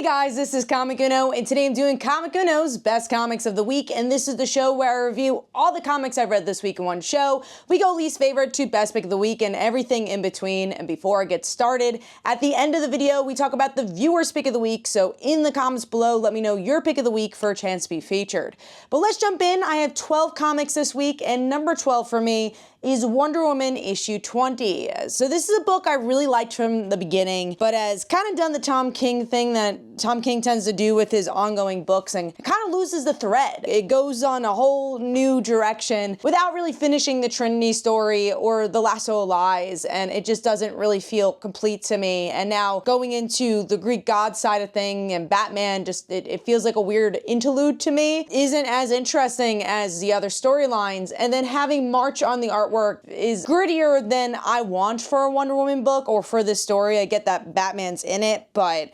Hey guys, this is Comic Uno, and today I'm doing Comic Uno's Best Comics of the Week, and this is the show where I review all the comics I've read this week in one show. We go least favorite to best pick of the week and everything in between. And before I get started, at the end of the video, we talk about the viewer's pick of the week, so in the comments below, let me know your pick of the week for a chance to be featured. But let's jump in. I have 12 comics this week, and number 12 for me is Wonder Woman issue 20. So this is a book I really liked from the beginning, but has kind of done the Tom King thing that Tom King tends to do with his ongoing books, and it kind of loses the thread. It goes on a whole new direction without really finishing the Trinity story or the Lasso of Lies, and it just doesn't really feel complete to me. And now going into the Greek god side of thing and Batman, just it feels like a weird interlude to me. Isn't as interesting as the other storylines, and then having March on the artwork is grittier than I want for a Wonder Woman book or for this story. I get that Batman's in it, but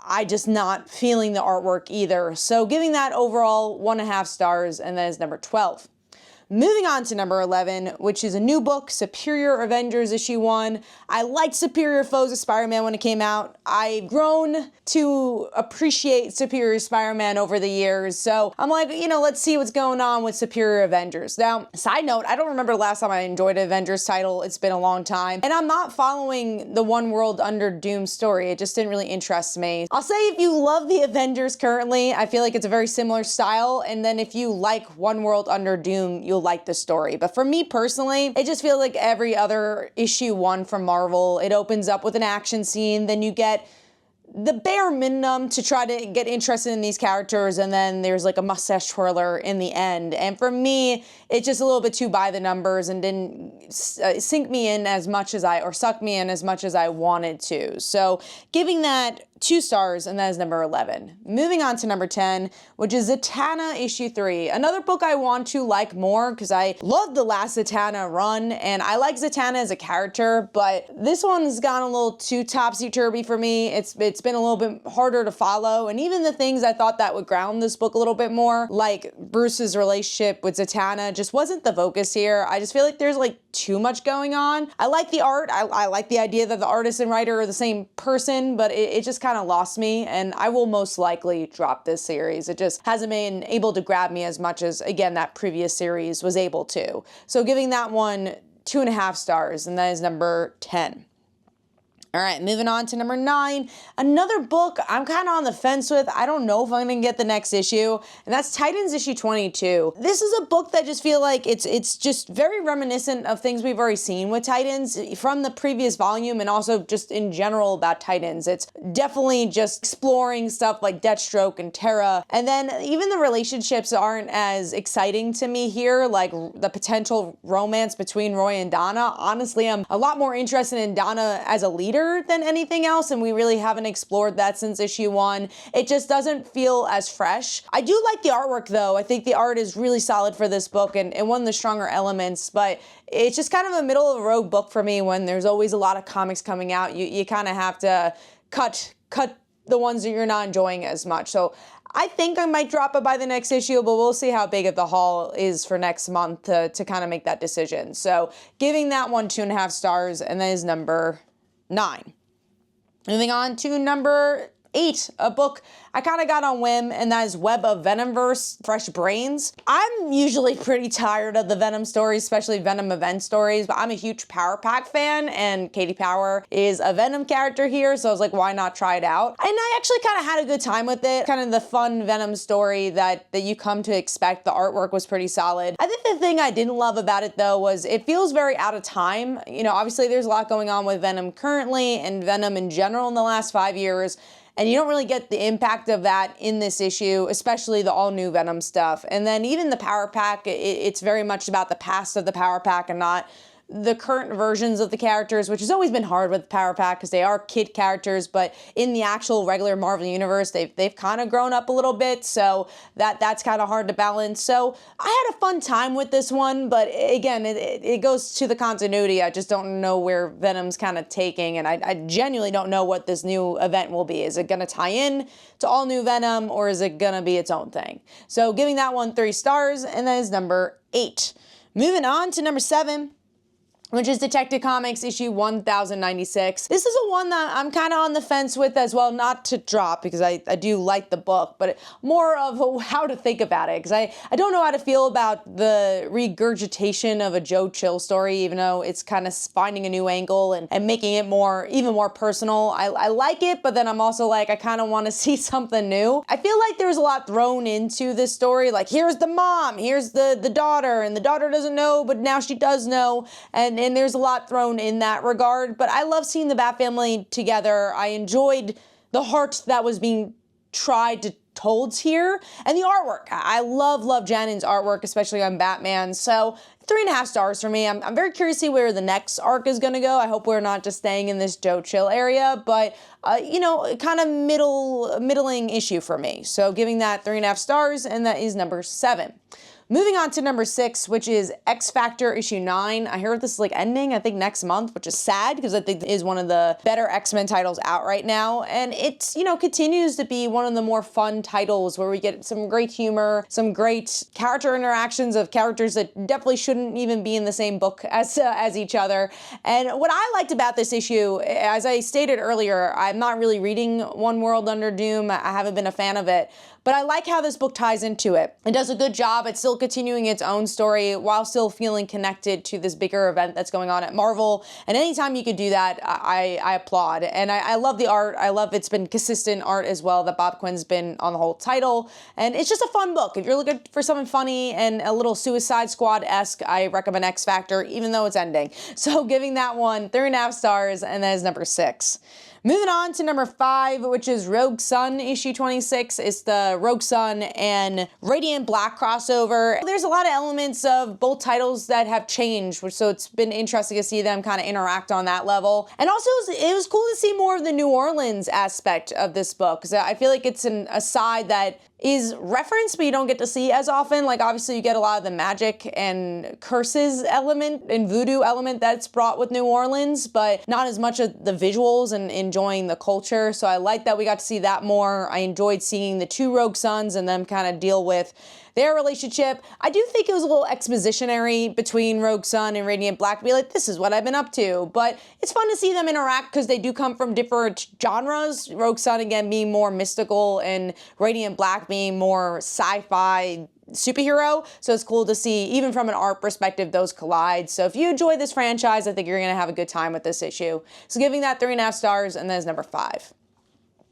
I just not feeling the artwork either. So giving that overall 1.5 stars, and that is number 12. Moving on to number 11, which is a new book, Superior Avengers issue 1. I liked Superior Foes of Spider-Man when it came out. I've grown to appreciate Superior Spider-Man over the years, so I'm like, let's see what's going on with Superior Avengers. Now, side note, I don't remember the last time I enjoyed an Avengers title. It's been a long time, and I'm not following the One World Under Doom story. It just didn't really interest me. I'll say if you love the Avengers currently, I feel like it's a very similar style, and then if you like One World Under Doom, you'll like the story. But for me personally, it just feels like every other issue 1 from Marvel. It opens up with an action scene, then you get the bare minimum to try to get interested in these characters, and then there's like a mustache twirler in the end. And for me, it's just a little bit too by the numbers and didn't sink me in as much as or suck me in as much as I wanted to. So giving that 2 stars, and that is number 11. Moving on to number 10, which is Zatanna issue 3. Another book I want to like more because I loved the last Zatanna run, and I like Zatanna as a character, but this one's gone a little too topsy-turvy for me. It's been a little bit harder to follow, and even the things I thought that would ground this book a little bit more, like Bruce's relationship with Zatanna, just wasn't the focus here. I just feel like there's like too much going on. I like the art. I like the idea that the artist and writer are the same person, but it just kind of lost me, and I will most likely drop this series. It just hasn't been able to grab me as much as, again, that previous series was able to. So giving that one 2.5 stars, and that is number 10. All right, moving on to number 9, another book I'm kind of on the fence with. I don't know if I'm going to get the next issue, and that's Titans issue 22. This is a book that just feel like it's just very reminiscent of things we've already seen with Titans from the previous volume, and also just in general about Titans. It's definitely just exploring stuff like Deathstroke and Terra, and then even the relationships aren't as exciting to me here, like the potential romance between Roy and Donna. Honestly, I'm a lot more interested in Donna as a leader than anything else, and we really haven't explored that since issue 1. It just doesn't feel as fresh. I do like the artwork though. I think the art is really solid for this book, and one of the stronger elements, but it's just kind of a middle of the road book for me. When there's always a lot of comics coming out, you kind of have to cut the ones that you're not enjoying as much. So I think I might drop it by the next issue, but we'll see how big of the haul is for next month to kind of make that decision. So giving that one 2.5 stars, and that is number 9. Moving on to number 8, a book I kind of got on whim, and that is Web of Venomverse, Fresh Brains. I'm usually pretty tired of the Venom stories, especially Venom event stories, but I'm a huge Power Pack fan, and Katie Power is a Venom character here, so I was like, why not try it out? And I actually kind of had a good time with it. Kind of the fun Venom story that you come to expect. The artwork was pretty solid. I think the thing I didn't love about it though was it feels very out of time. Obviously there's a lot going on with Venom currently and Venom in general in the last 5 years. And you don't really get the impact of that in this issue, especially the all-new Venom stuff. And then even the Power Pack, it's very much about the past of the Power Pack and not the current versions of the characters, which has always been hard with Power Pack because they are kid characters, but in the actual regular Marvel universe, they've kind of grown up a little bit, so that's kind of hard to balance. So I had a fun time with this one, but again, it goes to the continuity. I just don't know where Venom's kind of taking, and I genuinely don't know what this new event will be. Is it going to tie in to all new Venom, or is it going to be its own thing? So giving that one 3 stars, and that is number 8. Moving on to number 7. which is Detective Comics issue 1096. This is a one that I'm kind of on the fence with as well, not to drop because I do like the book, but more of how to think about it, because I don't know how to feel about the regurgitation of a Joe Chill story, even though it's kind of finding a new angle and making it even more personal. I like it, but then I'm also like, I kind of want to see something new. I feel like there's a lot thrown into this story, like here's the mom, here's the daughter, and the daughter doesn't know, but now she does know, and there's a lot thrown in that regard, but I love seeing the Bat family together. I enjoyed the heart that was being tried to told here, and the artwork. I love Jannon's artwork, especially on Batman, so 3.5 stars for me. I'm very curious to see where the next arc is gonna go. I hope we're not just staying in this Joe Chill area, but you know, kind of middling issue for me. So giving that 3.5 stars, and that is number 7. Moving on to number 6, which is X Factor issue 9. I heard this is like ending, I think, next month, which is sad because I think it is one of the better X-Men titles out right now. And it's, you know, continues to be one of the more fun titles where we get some great humor, some great character interactions of characters that definitely shouldn't even be in the same book as each other. And what I liked about this issue, as I stated earlier, I'm not really reading One World Under Doom. I haven't been a fan of it. But I like how this book ties into it. It does a good job. It's still continuing its own story while still feeling connected to this bigger event that's going on at Marvel. And anytime you could do that, I applaud. And I love the art. I love it's been consistent art as well that Bob Quinn's been on the whole title. And it's just a fun book. If you're looking for something funny and a little Suicide Squad-esque, I recommend X Factor, even though it's ending. So giving that one 3.5 stars, and that is number 6. Moving on to number 5, which is Rogue Sun issue 26. It's the Rogue Sun and Radiant Black crossover. There's a lot of elements of both titles that have changed, so it's been interesting to see them kind of interact on that level. And also, it was cool to see more of the New Orleans aspect of this book, because I feel like it's a side that is referenced, but you don't get to see as often. Like, obviously, you get a lot of the magic and curses element and voodoo element that's brought with New Orleans, but not as much of the visuals and enjoying the culture. So I like that we got to see that more. I enjoyed seeing the 2 Rogue Sons and them kind of deal with their relationship. I do think it was a little expositionary between Rogue Sun and Radiant Black to be like, this is what I've been up to. But it's fun to see them interact because they do come from different genres. Rogue Sun, again, being more mystical and Radiant Black being more sci-fi superhero. So it's cool to see, even from an art perspective, those collide. So if you enjoy this franchise, I think you're going to have a good time with this issue. So giving that 3.5 stars, and that is number 5.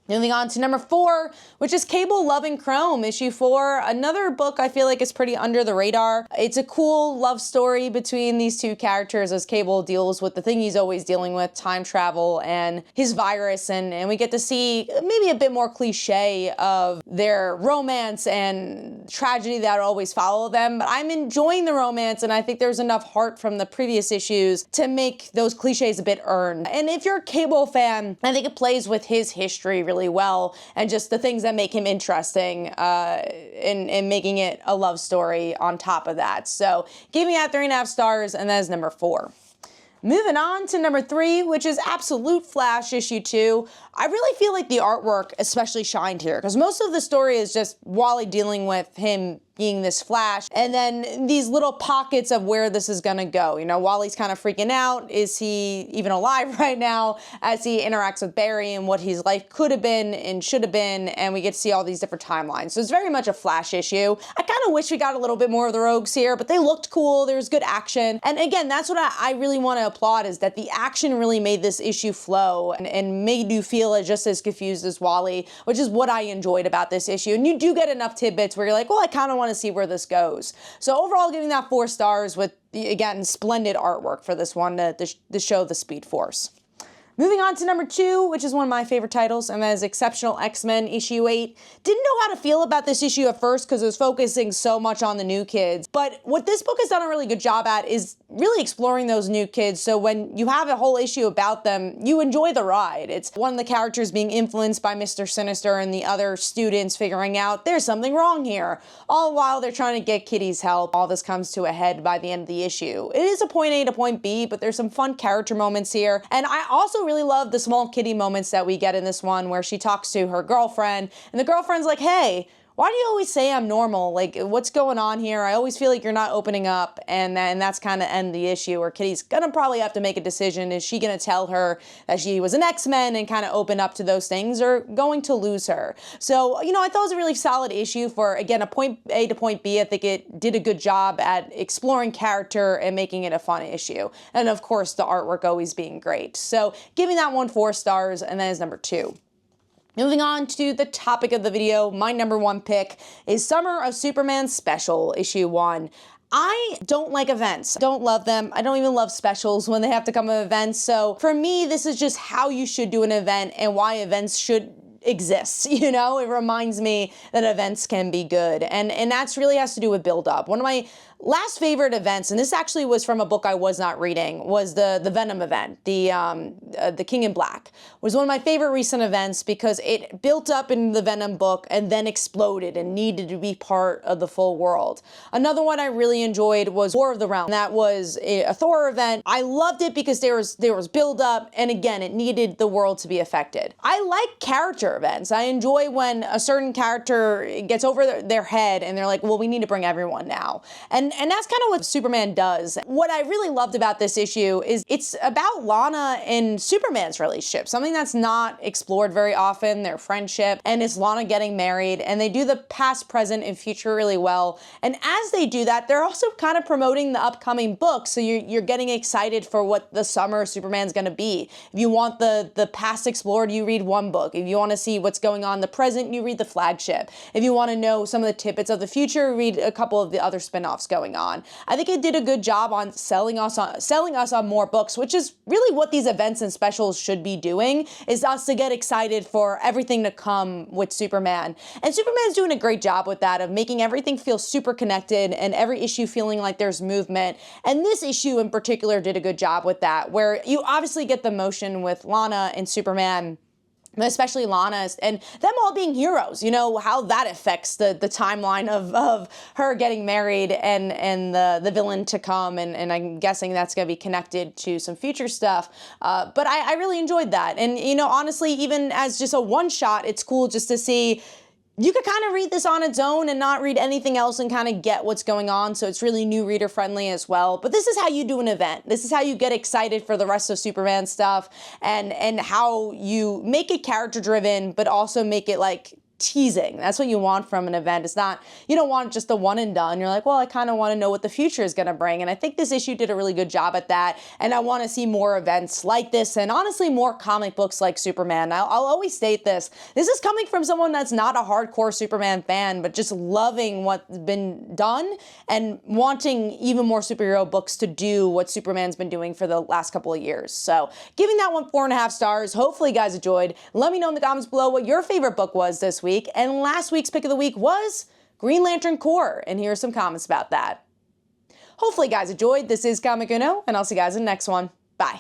Moving on to number 4, which is Cable Love and Chrome, issue 4. Another book I feel like is pretty under the radar. It's a cool love story between these two characters as Cable deals with the thing he's always dealing with, time travel and his virus, and we get to see maybe a bit more cliche of their romance and tragedy that always follow them. But I'm enjoying the romance, and I think there's enough heart from the previous issues to make those cliches a bit earned. And if you're a Cable fan, I think it plays with his history really well, and just the things that make him interesting in making it a love story on top of that. So give me that 3.5 stars, and that is number 4. Moving on to number 3, which is Absolute Flash issue 2. I really feel like the artwork especially shined here, because most of the story is just Wally dealing with him being this Flash, and then these little pockets of where this is gonna go. You know, Wally's kind of freaking out. Is he even alive right now? As he interacts with Barry and what his life could have been and should have been, and we get to see all these different timelines. So it's very much a Flash issue. I kind of wish we got a little bit more of the Rogues here, but they looked cool. There was good action. And again, that's what I really want to applaud, is that the action really made this issue flow and made you feel just as confused as Wally, which is what I enjoyed about this issue. And you do get enough tidbits where you're like, well, I kind of want to see where this goes. So overall, giving that 4 stars with, again, splendid artwork for this one to show the Speed Force. Moving on to number 2, which is one of my favorite titles, and that is Exceptional X-Men issue 8. Didn't know how to feel about this issue at first because it was focusing so much on the new kids. But what this book has done a really good job at is really exploring those new kids. So when you have a whole issue about them, you enjoy the ride. It's one of the characters being influenced by Mr. Sinister and the other students figuring out there's something wrong here. All while they're trying to get Kitty's help. All this comes to a head by the end of the issue. It is a point A to point B, but there's some fun character moments here. And I also really love the small Kitty moments that we get in this one where she talks to her girlfriend, and the girlfriend's like, hey, why do you always say I'm normal? Like, what's going on here? I always feel like you're not opening up, and that's kind of end the issue, where Kitty's gonna probably have to make a decision. Is she gonna tell her that she was an X-Men and kind of open up to those things, or going to lose her? So, you know, I thought it was a really solid issue for, again, a point A to point B. I think it did a good job at exploring character and making it a fun issue. And of course, the artwork always being great. So giving that one 4 stars, and that is number 2. Moving on to the topic of the video, my number 1 pick is Summer of Superman Special, issue 1. I don't like events. Don't love them. I don't even love specials when they have to come with events. So for me, this is just how you should do an event and why events should exist. You know, it reminds me that events can be good. And that's really has to do with build up. One of my last favorite events, and this actually was from a book I was not reading, was the Venom event, the King in Black, was one of my favorite recent events because it built up in the Venom book and then exploded and needed to be part of the full world. Another one I really enjoyed was War of the Realm. That was a Thor event. I loved it because there was build up, and again, it needed the world to be affected. I like character events. I enjoy when a certain character gets over their head and they're like, well, we need to bring everyone now. And that's kind of what Superman does. What I really loved about this issue is it's about Lana and Superman's relationship, something that's not explored very often, their friendship, and it's Lana getting married, and they do the past, present, and future really well. And as they do that, they're also kind of promoting the upcoming book, so you're getting excited for what the summer of Superman's gonna be. If you want the past explored, you read one book. If you want to see what's going on in the present, you read the flagship. If you want to know some of the tidbits of the future, read a couple of the other spin-offs going on. I think it did a good job on selling us on more books, which is really what these events and specials should be doing, is us to get excited for everything to come with Superman. And Superman's doing a great job with that, of making everything feel super connected and every issue feeling like there's movement. And this issue in particular did a good job with that, where you obviously get the motion with Lana and Superman, especially Lana, and them all being heroes, you know, how that affects the timeline of her getting married and the villain to come, and I'm guessing that's going to be connected to some future stuff, but I really enjoyed that. And, you know, honestly, even as just a one-shot, it's cool just to see. You could kind of read this on its own and not read anything else and kind of get what's going on, so it's really new reader friendly as well. But this is how you do an event. This is how you get excited for the rest of Superman stuff, and how you make it character driven, but also make it like teasing. That's what you want from an event. It's not, you don't want just the one and done. You're like, well, I kind of want to know what the future is going to bring. And I think this issue did a really good job at that. And I want to see more events like this, and honestly, more comic books like Superman. I'll always state this. This is coming from someone that's not a hardcore Superman fan, but just loving what's been done and wanting even more superhero books to do what Superman's been doing for the last couple of years. So giving that one 4.5 stars. Hopefully you guys enjoyed. Let me know in the comments below what your favorite book was this week. And last week's pick of the week was Green Lantern Corps, and here are some comments about that. Hopefully you guys enjoyed. This is Comic Uno, and I'll see you guys in the next one. Bye.